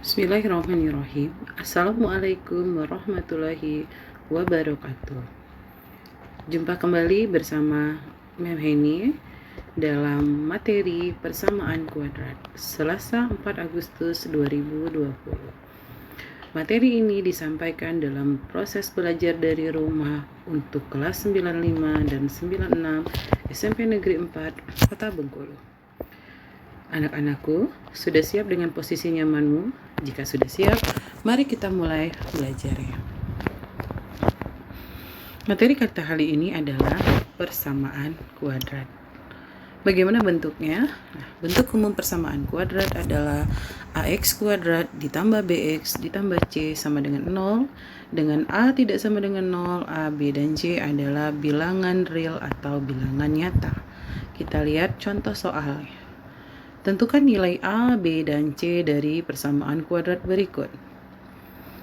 Bismillahirrahmanirrahim. Assalamualaikum warahmatullahi wabarakatuh. Jumpa kembali bersama Mem Heni dalam materi persamaan kuadrat Selasa 4 Agustus 2020. Materi ini disampaikan dalam proses belajar dari rumah untuk kelas 95 dan 96 SMP Negeri 4 Kota Bengkulu. Anak-anakku, sudah siap dengan posisi nyamanmu? Jika sudah siap, mari kita mulai belajarnya. Materi kita kali ini adalah persamaan kuadrat. Bagaimana bentuknya? Nah, bentuk umum persamaan kuadrat adalah AX kuadrat ditambah BX ditambah C sama dengan 0. Dengan A tidak sama dengan 0, A, B, dan C adalah bilangan real atau bilangan nyata. Kita lihat contoh soalnya. Tentukan nilai A, B, dan C dari persamaan kuadrat berikut.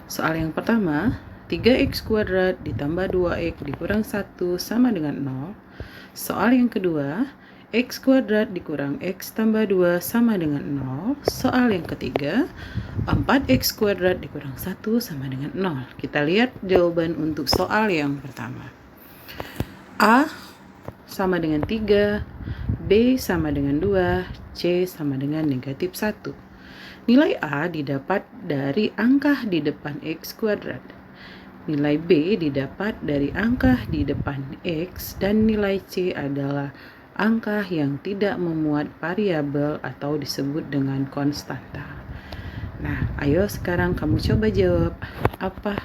Soal yang pertama, 3x kuadrat ditambah 2x dikurang 1 sama dengan 0. Soal yang kedua, x kuadrat dikurang x tambah 2 sama dengan 0. Soal yang ketiga, 4x kuadrat dikurang 1 sama dengan 0. Kita lihat jawaban untuk soal yang pertama. A sama dengan 3, B sama dengan 2, C sama dengan negatif 1. Nilai A didapat dari angka di depan X kuadrat. Nilai B didapat dari angka di depan X dan nilai C adalah angka yang tidak memuat variabel atau disebut dengan konstanta. Nah, ayo sekarang kamu coba jawab apa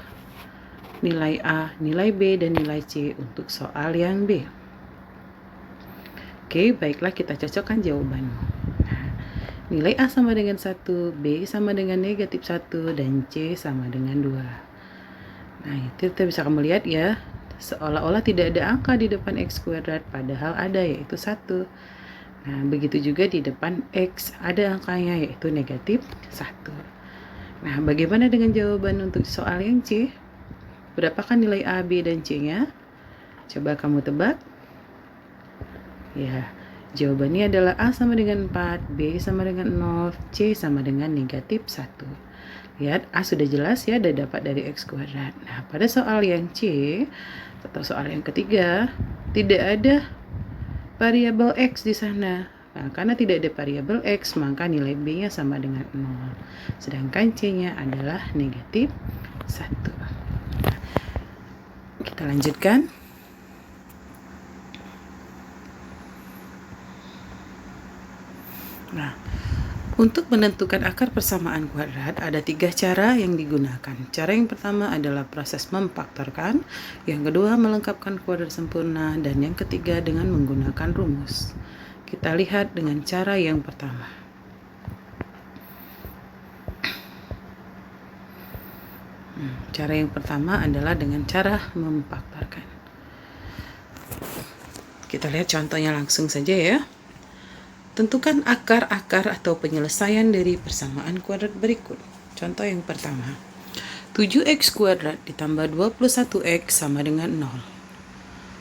nilai A, nilai B, dan nilai C untuk soal yang B. Oke, baiklah kita cocokkan jawabannya. Nilai A sama dengan 1, B sama dengan negatif 1, dan C sama dengan 2. Nah, itu kita bisa kamu lihat ya, seolah-olah tidak ada angka di depan X kuadrat, padahal ada, yaitu 1. Nah, begitu juga di depan X, ada angkanya, yaitu negatif 1. Nah, bagaimana dengan jawaban untuk soal yang C? Berapakah nilai A, B, dan C-nya? Coba kamu tebak. Ya, jawabannya adalah A sama dengan 4, B sama dengan 0, C sama dengan negatif 1. Lihat, A sudah jelas ya, ada dapat dari X kuadrat. Nah, pada soal yang C, atau soal yang ketiga, tidak ada variabel X di sana. Nah, karena tidak ada variabel X, maka nilai B-nya sama dengan 0. Sedangkan C-nya adalah negatif 1. Nah, kita lanjutkan. Nah, untuk menentukan akar persamaan kuadrat ada 3 cara yang digunakan. Cara yang pertama adalah proses memfaktorkan, yang kedua melengkapkan kuadrat sempurna, dan yang ketiga dengan menggunakan rumus. Kita lihat dengan cara yang pertama. Cara yang pertama adalah dengan cara memfaktorkan. Kita lihat contohnya langsung saja ya. Tentukan akar-akar atau penyelesaian dari persamaan kuadrat berikut. Contoh yang pertama, 7x kuadrat ditambah 21x sama dengan 0.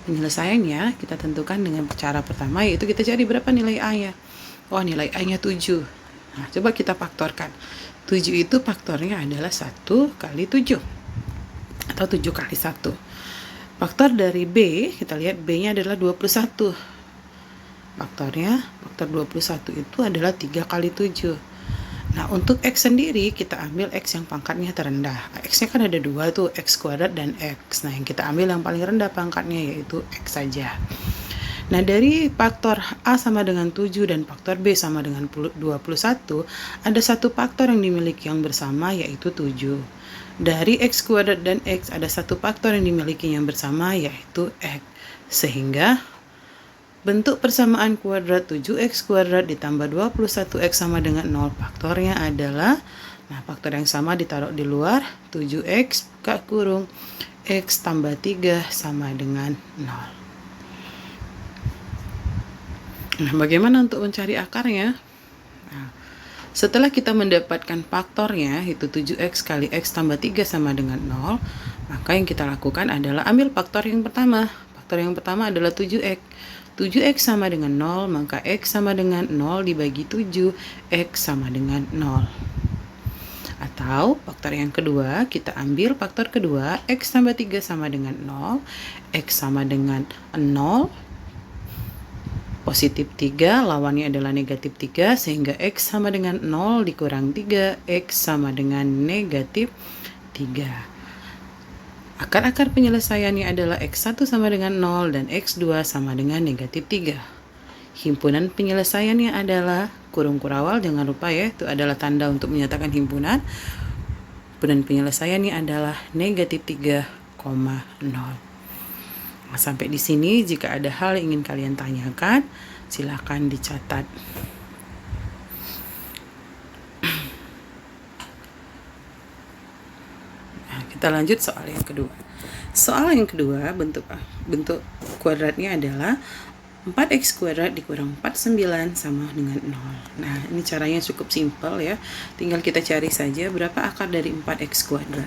Penyelesaiannya kita tentukan dengan cara pertama, yaitu kita cari berapa nilai A-nya. Oh, nilai A-nya 7. Nah, coba kita faktorkan. 7 itu faktornya adalah 1 kali 7. Atau 7 kali 1. Faktor dari B, kita lihat B-nya adalah 21. Faktor 21 itu adalah 3 kali 7. Nah, untuk X sendiri kita ambil X yang pangkatnya terendah. X-nya kan ada 2 tuh, X kuadrat dan X. Nah, yang kita ambil yang paling rendah pangkatnya yaitu X saja. Nah, dari faktor A sama dengan 7 dan faktor B sama dengan 21, ada satu faktor yang dimiliki yang bersama yaitu 7. Dari X kuadrat dan X ada satu faktor yang dimiliki yang bersama yaitu X. Sehingga bentuk persamaan kuadrat 7x kuadrat ditambah 21x sama dengan 0. Faktornya adalah, nah faktor yang sama ditaruh di luar, 7x buka kurung, x tambah 3 sama dengan 0. Nah, bagaimana untuk mencari akarnya? Nah, setelah kita mendapatkan faktornya, itu 7x kali x tambah 3 sama dengan 0, maka yang kita lakukan adalah ambil faktor yang pertama. Faktor yang pertama adalah 7x. 7x sama dengan 0, maka x sama dengan 0 dibagi 7, x sama dengan 0. Atau faktor yang kedua, kita ambil faktor kedua, X tambah 3 sama dengan 0, X sama dengan 0, positif 3, lawannya adalah negatif 3, sehingga X sama dengan 0 dikurang 3, X sama dengan negatif 3. Akar-akar penyelesaiannya adalah X1 sama dengan 0 dan X2 sama dengan negatif 3. Himpunan penyelesaiannya adalah kurung kurawal, jangan lupa ya, itu adalah tanda untuk menyatakan himpunan. Himpunan penyelesaiannya adalah negatif 3,0. Nah, sampai di sini jika ada hal yang ingin kalian tanyakan, silakan dicatat. Nah, kita lanjut soal yang kedua. Soal yang kedua, bentuk kuadratnya adalah 4x kuadrat dikurang 49 sama dengan 0. Nah, ini caranya cukup simpel ya. Tinggal kita cari saja berapa akar dari 4x kuadrat.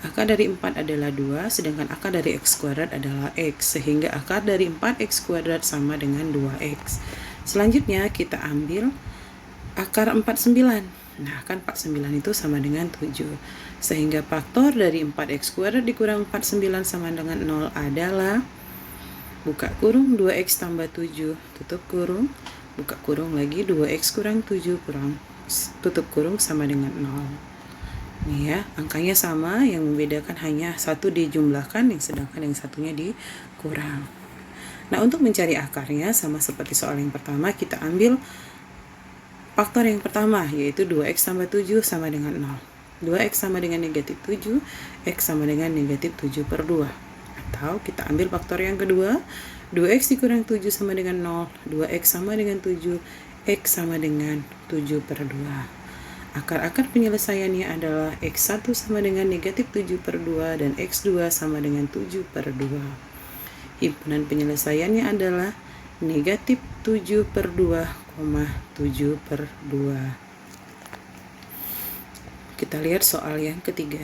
Akar dari 4 adalah 2, sedangkan akar dari x kuadrat adalah x, sehingga akar dari 4x kuadrat sama dengan 2x. Selanjutnya kita ambil akar 49. Nah, akar 49 itu sama dengan 7. Sehingga faktor dari 4x kuadrat dikurang 49 sama dengan 0 adalah, buka kurung, 2x tambah 7, tutup kurung, buka kurung lagi, 2x kurang 7 kurang, tutup kurung sama dengan 0. Nih ya, angkanya sama, yang membedakan hanya satu dijumlahkan, yang sedangkan yang satunya dikurang. Nah, untuk mencari akarnya sama seperti soal yang pertama, kita ambil faktor yang pertama, yaitu 2x tambah 7 sama dengan 0. 2x sama dengan negatif 7, x sama dengan negatif 7 per 2. Atau kita ambil faktor yang kedua, 2x dikurang 7 sama dengan 0, 2x sama dengan 7, x sama dengan 7 per 2. Akar-akar penyelesaiannya adalah X1 sama dengan negatif 7 per 2 dan X2 sama dengan 7 per 2. Himpunan penyelesaiannya adalah negatif 7 per 2, 7 per 2. Kita lihat soal yang ketiga.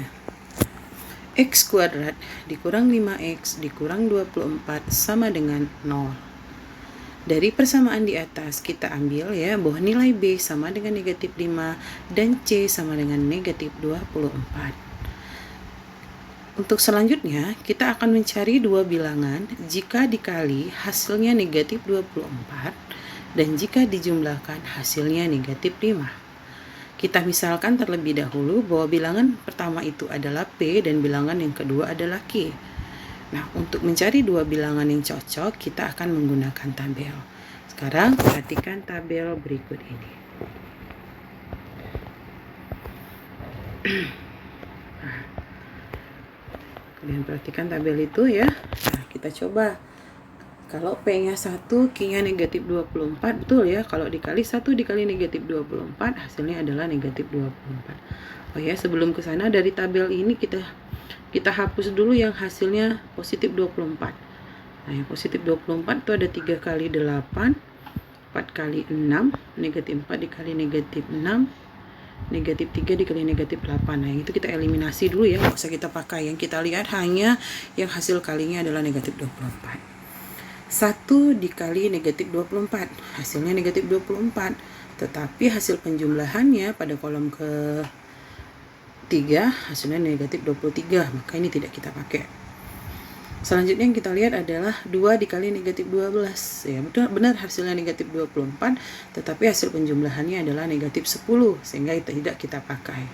X kuadrat dikurang 5X dikurang 24 sama dengan 0. Dari persamaan di atas kita ambil ya bahwa nilai B sama dengan negatif 5 dan C sama dengan negatif 24. Untuk selanjutnya kita akan mencari dua bilangan jika dikali hasilnya negatif 24 dan jika dijumlahkan hasilnya negatif 5. Kita misalkan terlebih dahulu bahwa bilangan pertama itu adalah P dan bilangan yang kedua adalah Q. Nah, untuk mencari dua bilangan yang cocok, kita akan menggunakan tabel. Sekarang, perhatikan tabel berikut ini. Kalian perhatikan tabel itu ya. Nah, kita coba. Kalau P-nya 1, Q-nya negatif 24, betul ya. Kalau dikali 1 dikali negatif 24, hasilnya adalah negatif 24. Oh ya, sebelum ke sana dari tabel ini kita hapus dulu yang hasilnya positif 24. Nah, yang positif 24 itu ada 3 kali 8, 4 kali 6, negatif 4 dikali negatif 6, negatif 3 dikali negatif 8. Nah, yang itu kita eliminasi dulu ya, nggak usah kita pakai. Yang kita lihat hanya yang hasil kalinya adalah negatif 24. 1 dikali negatif 24, hasilnya negatif 24. Tetapi hasil penjumlahannya pada kolom ke 3 hasilnya negatif 23, maka ini tidak kita pakai. Selanjutnya yang kita lihat adalah 2 dikali negatif 12. Ya, benar hasilnya negatif 24, tetapi hasil penjumlahannya adalah negatif 10, sehingga tidak kita pakai.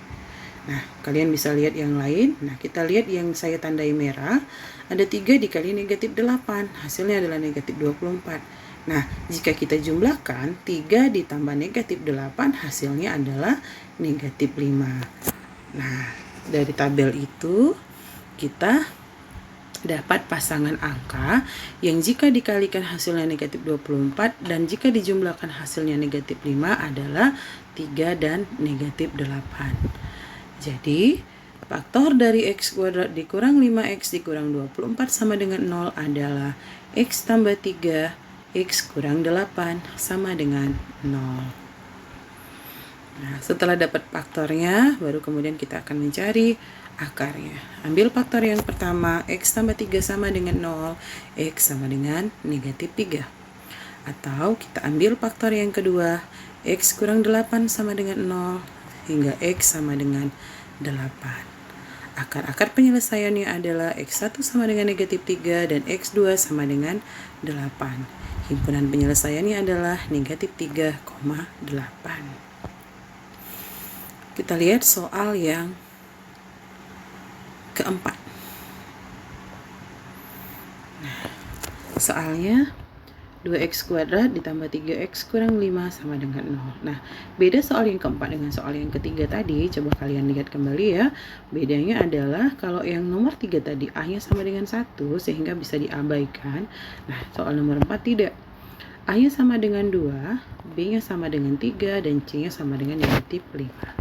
Nah, kalian bisa lihat yang lain. Nah, kita lihat yang saya tandai merah, ada 3 dikali negatif 8, hasilnya adalah negatif 24. Nah, jika kita jumlahkan 3 ditambah negatif 8, hasilnya adalah negatif 5. Nah, dari tabel itu kita dapat pasangan angka yang jika dikalikan hasilnya negatif 24 dan jika dijumlahkan hasilnya negatif 5 adalah 3 dan negatif 8. Jadi, faktor dari X kuadrat dikurang 5X dikurang 24 sama dengan 0 adalah X tambah 3, X kurang 8 sama dengan 0. Nah, setelah dapat faktornya, baru kemudian kita akan mencari akarnya. Ambil faktor yang pertama, X tambah 3 sama dengan 0, X sama dengan negatif 3. Atau kita ambil faktor yang kedua, X kurang 8 sama dengan 0, hingga X sama dengan Akar-akar penyelesaiannya adalah X1 sama dengan negatif 3 dan X2 sama dengan 8. Himpunan penyelesaiannya adalah negatif 3,8. Kita lihat soal yang keempat. Soalnya 2x kuadrat ditambah 3x kurang 5 sama dengan 0. Nah, beda soal yang keempat dengan soal yang ketiga tadi, coba kalian lihat kembali ya. Bedanya adalah kalau yang nomor 3 tadi A-nya sama dengan 1 sehingga bisa diabaikan. Nah, soal nomor 4 tidak. A-nya sama dengan 2, B-nya sama dengan 3, dan C-nya sama dengan negatif 5.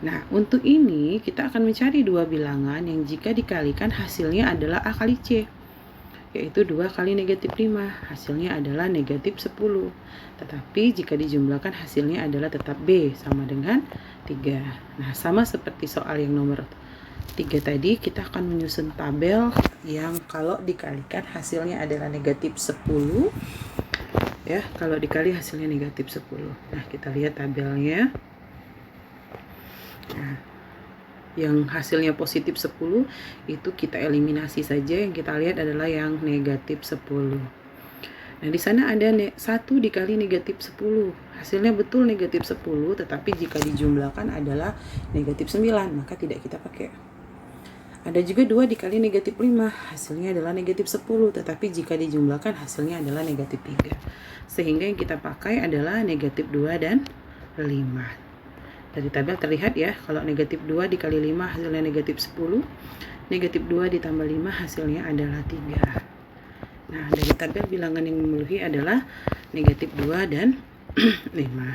Nah, untuk ini kita akan mencari dua bilangan yang jika dikalikan hasilnya adalah A kali C, yaitu 2 kali negatif 5, hasilnya adalah negatif 10. Tetapi jika dijumlahkan hasilnya adalah tetap B sama dengan 3. Nah, sama seperti soal yang nomor 3 tadi, kita akan menyusun tabel yang kalau dikalikan hasilnya adalah negatif 10. Ya, kalau dikali hasilnya negatif 10. Nah, kita lihat tabelnya. Nah, yang hasilnya positif 10 itu kita eliminasi saja, yang kita lihat adalah yang negatif 10. Nah, di sana ada 1 dikali negatif 10, hasilnya betul negatif 10, tetapi jika dijumlahkan adalah negatif 9, maka tidak kita pakai. Ada juga 2 dikali negatif 5, hasilnya adalah negatif 10, tetapi jika dijumlahkan hasilnya adalah negatif 3. Sehingga yang kita pakai adalah negatif 2 dan 5. Dari tabel terlihat ya, kalau negatif 2 dikali 5 hasilnya negatif 10, negatif 2 ditambah 5 hasilnya adalah 3. Nah, dari tabel bilangan yang memenuhi adalah negatif 2 dan 5.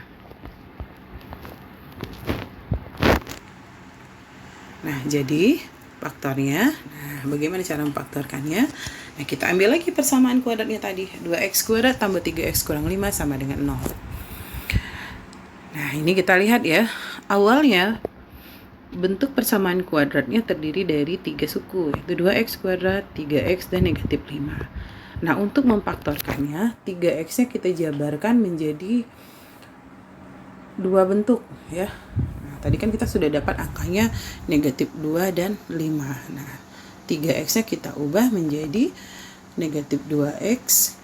Nah, jadi faktornya, nah bagaimana cara memfaktorkannya? Nah, kita ambil lagi persamaan kuadratnya tadi, 2x kuadrat tambah 3x kurang 5 sama dengan 0. Nah, ini kita lihat ya, awalnya bentuk persamaan kuadratnya terdiri dari 3 suku, yaitu 2x kuadrat, 3x, dan negatif 5. Nah, untuk memfaktorkannya, 3x-nya kita jabarkan menjadi 2 bentuk ya. Nah, tadi kan kita sudah dapat angkanya negatif 2 dan 5. Nah, 3x-nya kita ubah menjadi negatif 2x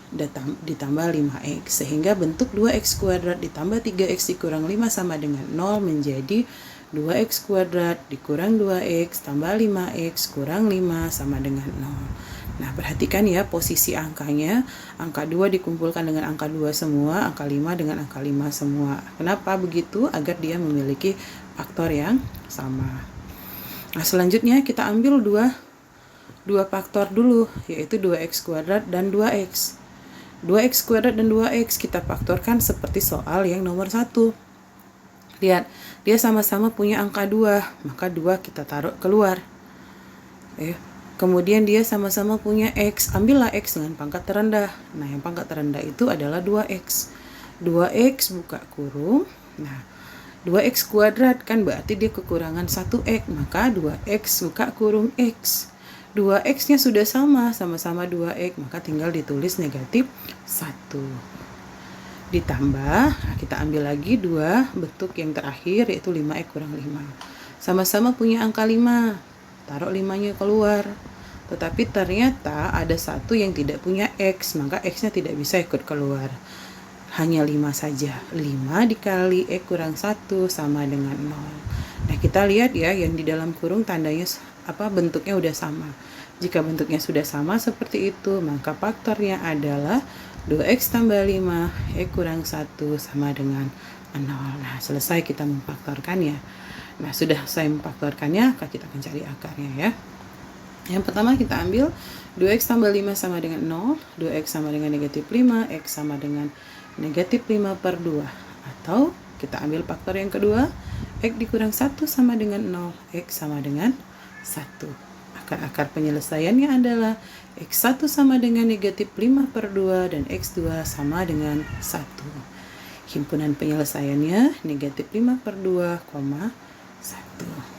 ditambah 5x, sehingga bentuk 2x kuadrat ditambah 3x dikurang 5 sama dengan 0 menjadi 2x kuadrat dikurang 2x tambah 5x kurang 5 sama dengan 0. Nah, perhatikan ya posisi angkanya, angka 2 dikumpulkan dengan angka 2 semua, angka 5 dengan angka 5 semua. Kenapa begitu? Agar dia memiliki faktor yang sama. Nah, selanjutnya kita ambil dua faktor dulu, yaitu 2x kuadrat dan 2x. 2x kuadrat dan 2x kita faktorkan seperti soal yang nomor 1. Lihat, dia sama-sama punya angka 2, maka 2 kita taruh keluar. Kemudian dia sama-sama punya x, ambillah x dengan pangkat terendah. Nah, yang pangkat terendah itu adalah 2x. 2x buka kurung. Nah, 2x kuadrat kan berarti dia kekurangan 1x, maka 2x buka kurung x. 2x-nya sudah sama-sama 2x, maka tinggal ditulis negatif 1. Ditambah, kita ambil lagi 2 bentuk yang terakhir, yaitu 5x kurang 5. Sama-sama punya angka 5, taruh 5-nya keluar. Tetapi ternyata ada satu yang tidak punya x, maka x-nya tidak bisa ikut keluar. Hanya 5 saja. 5 dikali x kurang 1 sama dengan 0. Nah, kita lihat ya, yang di dalam kurung tandanya bentuknya udah sama. Jika bentuknya sudah sama seperti itu, maka faktornya adalah 2x tambah 5 x kurang 1 sama dengan 0. Nah, selesai kita memfaktorkannya. Nah, sudah saya memfaktorkannya, kita akan cari akarnya ya. Yang pertama kita ambil 2x tambah 5 sama dengan 0, 2x sama dengan negatif 5, x sama dengan negatif 5 per 2. Atau kita ambil faktor yang kedua, x dikurang 1 sama dengan 0, x sama dengan 1. Akar penyelesaiannya adalah x1 sama dengan negatif 5 per 2 dan x2 sama dengan 1. Himpunan penyelesaiannya negatif 5 per 2, 1.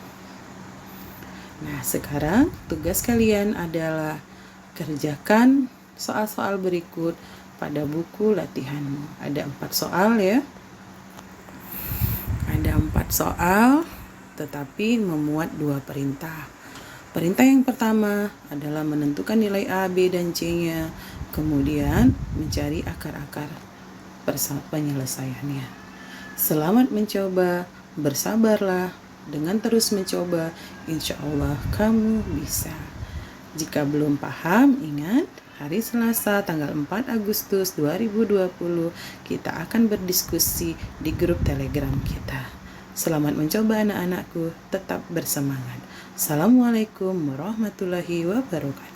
Nah, sekarang tugas kalian adalah kerjakan soal-soal berikut pada buku latihanmu. Ada 4 soal ya. Ada 4 soal. tetapi memuat dua perintah. Perintah yang pertama adalah menentukan nilai A, B, dan C-nya, kemudian mencari akar-akar penyelesaiannya. Selamat mencoba, bersabarlah, dengan terus mencoba, insya Allah kamu bisa. Jika belum paham, ingat, hari Selasa tanggal 4 Agustus 2020 kita akan berdiskusi di grup Telegram kita. Selamat mencoba anak-anakku, tetap bersemangat. Assalamualaikum warahmatullahi wabarakatuh.